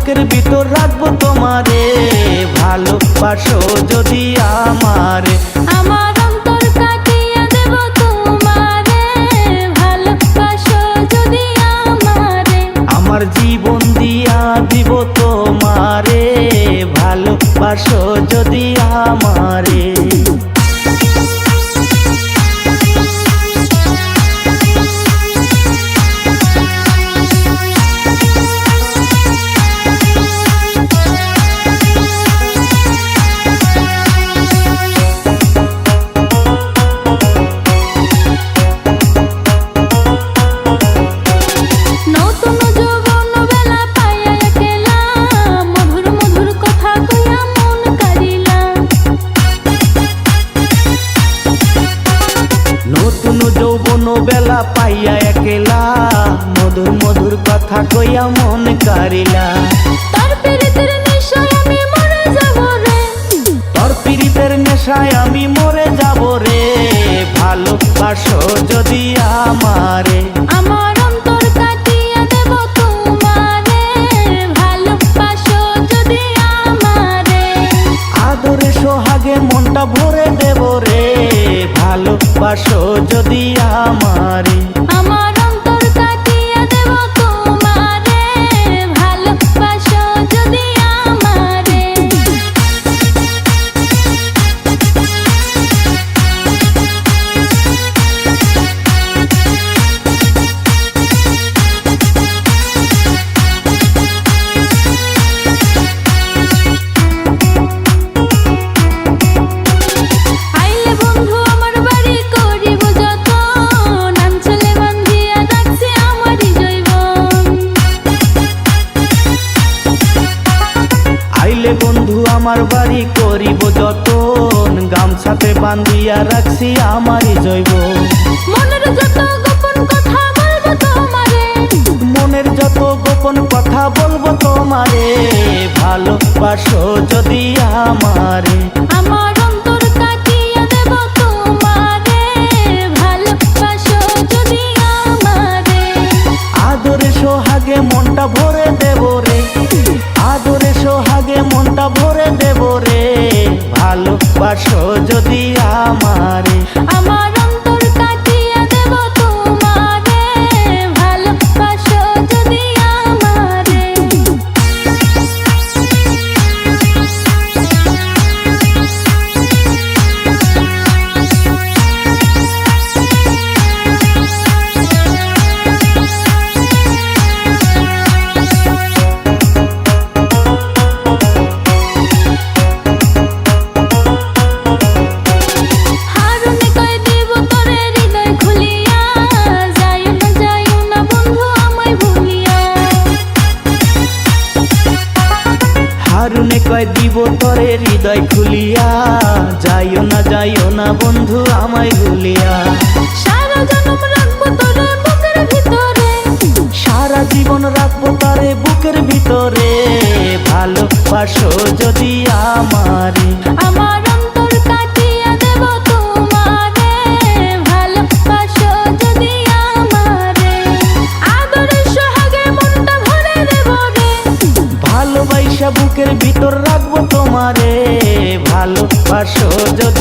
বুকের ভিতর রাখবো তোমারে, ভালোবাসো যদি আমারে। আমার অন্তর কাটিয়ে দেব তোমারে, ভালোবাসো যদি আমারে। আমার জীবন দিয়া দিব তোমারে, ভালোবাসো যদি আমারে। নতুন যৌবন বেলা পাইয়া একলা, মধুর মধুর কথা কইয়া মন কারিলা। তোর পীড়িতের নেশায় আমি মরে যাব রে, তোর পীড়িতের নেশায় আমি মরে যাব রে, ভালোবাসো যদি আমারে। আমার অন্তর কাটিয়ে দেব তোমারে, ভালোবাসো যদি আমারে। আদরে সোহাগে মনটা ভরে দেব রে, ভালোবাসো যদি আমারে। আমার অন্তর কাটিয়ে দেব তোমারে, ভালোবাসো যদি আমারে। আইলে বন্ধু আমার বাড়ি করিব যতন, আঞ্চলে বান্ধিয়া রাখছি আমারই জৈবন। আইলে বন্ধু আমার বাড়ি করিব যতন, গামছাতে বান্ধিয়া রাখছি আমারই জৈব। মনের যত গোপন কথা বলবো তোমারে, মনের যত গোপন কথা বলবো তোমারে, ভালোবাসো যদি আমারে। আমার অন্তর কাটিয়ে দেব তোমারে, ভালোবাসো যদি আমারে। আদরে সোহাগে মনটা ভরে দেব রে, আদরে সোহাগে মনটা ভরে দেব রে, ভালোবাসো যদি আমারে। আমার অন্তর কাটিয়ে দেব তোমারে, ভালোবাসো যদি আমারে। হারুনে কয় দিব তোরে হৃদয় খুলিয়া, যাইও না বন্ধু আমায় ভুলিয়া। হারুনে কয় দিব তরে হৃদয় খুলিয়া, যাইও না বন্ধু আমায় ভুলিয়া। সারা জনম রাখবো তোরে বুকের ভিতরে, সারা জীবন রাখবো তারে বুকের ভিতরে, ভালোবাসো যদি আমারে। আমার অন্তর কাটিয়ে দেব তোমারে, ভালোবাসো যদি আমারে। আদরে সোহাগে মনটা ভরে দেব রে, ভালোবাসা বুকের ভিতর রাখবো তোমারে, ভালোবাসো যদি